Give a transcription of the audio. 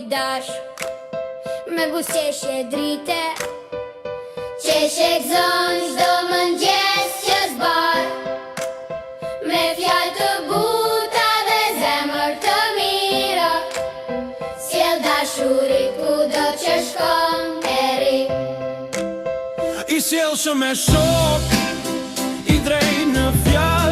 dash me bus qeshje drite, qeshje gëzon çdo mëngjes që zbar, me fjalë të buta dhe zemër të mira, sjell dashuri kudo që shkon e ri. I sjellshëm me shok, i drejt në fjalë,